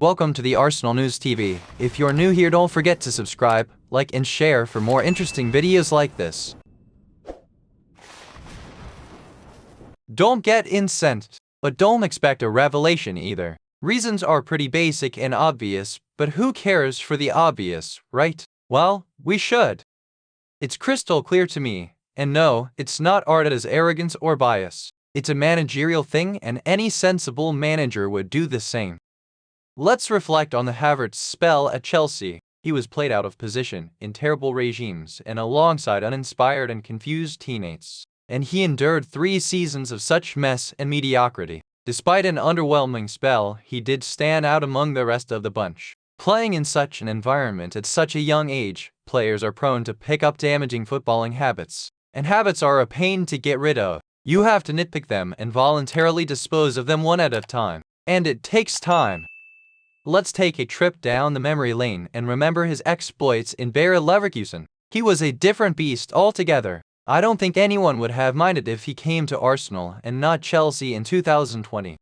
Welcome to the Arsenal News TV. If you're new here, don't forget to subscribe, like and share for more interesting videos like this. Don't get incensed, but don't expect a revelation either. Reasons are pretty basic and obvious, but who cares for the obvious, right? Well, we should. It's crystal clear to me, and no, it's not Arteta's arrogance or bias. It's a managerial thing, and any sensible manager would do the same. Let's reflect on the Havertz spell at Chelsea. He was played out of position, in terrible regimes, and alongside uninspired and confused teammates. And he endured 3 seasons of such mess and mediocrity. Despite an underwhelming spell, he did stand out among the rest of the bunch. Playing in such an environment at such a young age, players are prone to pick up damaging footballing habits. And habits are a pain to get rid of. You have to nitpick them and voluntarily dispose of them one at a time. And it takes time. Let's take a trip down the memory lane and remember his exploits in Bayer Leverkusen. He was a different beast altogether. I don't think anyone would have minded if he came to Arsenal and not Chelsea in 2020.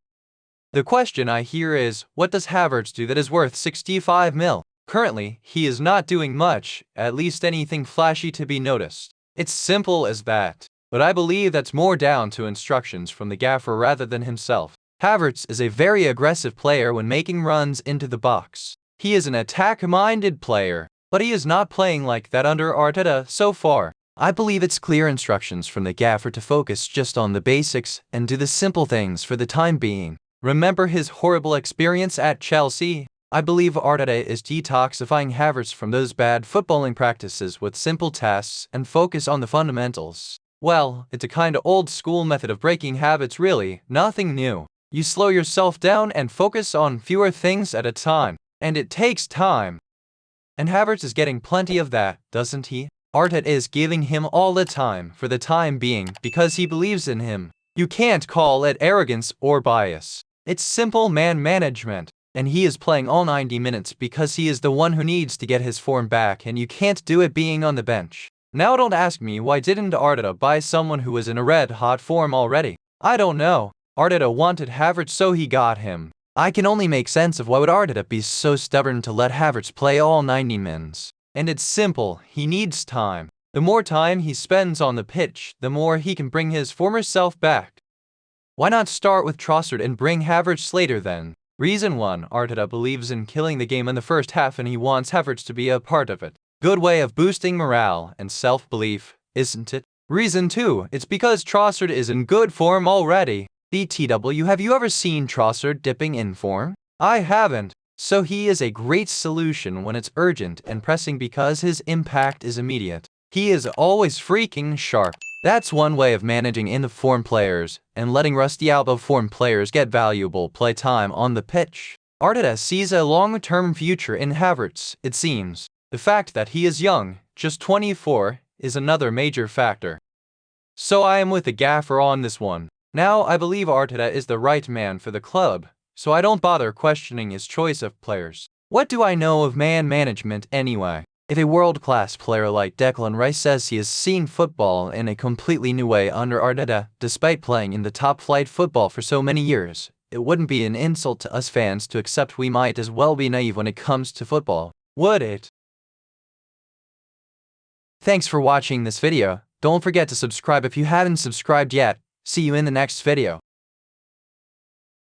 The question I hear is, what does Havertz do that is worth 65 mil? Currently, he is not doing much, at least anything flashy to be noticed. It's simple as that. But I believe that's more down to instructions from the gaffer rather than himself. Havertz is a very aggressive player when making runs into the box. He is an attack-minded player, but he is not playing like that under Arteta so far. I believe it's clear instructions from the gaffer to focus just on the basics and do the simple things for the time being. Remember his horrible experience at Chelsea? I believe Arteta is detoxifying Havertz from those bad footballing practices with simple tasks and focus on the fundamentals. Well, it's a kinda old-school method of breaking habits really, nothing new. You slow yourself down and focus on fewer things at a time. And it takes time. And Havertz is getting plenty of that, doesn't he? Arteta is giving him all the time for the time being because he believes in him. You can't call it arrogance or bias. It's simple man management. And he is playing all 90 minutes because he is the one who needs to get his form back, and you can't do it being on the bench. Now don't ask me why didn't Arteta buy someone who was in a red-hot form already. I don't know. Arteta wanted Havertz, so he got him. I can only make sense of why would Arteta be so stubborn to let Havertz play all 90 minutes. And it's simple, he needs time. The more time he spends on the pitch, the more he can bring his former self back. Why not start with Trossard and bring Havertz later then? Reason 1, Arteta believes in killing the game in the first half and he wants Havertz to be a part of it. Good way of boosting morale and self-belief, isn't it? Reason 2, it's because Trossard is in good form already. BTW, have you ever seen Trossard dipping in form? I haven't. So he is a great solution when it's urgent and pressing because his impact is immediate. He is always freaking sharp. That's one way of managing in-form players and letting rusty out-of-form players get valuable playtime on the pitch. Arteta sees a long-term future in Havertz, it seems. The fact that he is young, just 24, is another major factor. So I am with the gaffer on this one. Now I believe Arteta is the right man for the club, so I don't bother questioning his choice of players. What do I know of man management anyway? If a world-class player like Declan Rice says he is seeing football in a completely new way under Arteta, despite playing in the top-flight football for so many years, it wouldn't be an insult to us fans to accept we might as well be naive when it comes to football, would it? Thanks for watching this video. Don't forget to subscribe if you haven't subscribed yet. See you in the next video.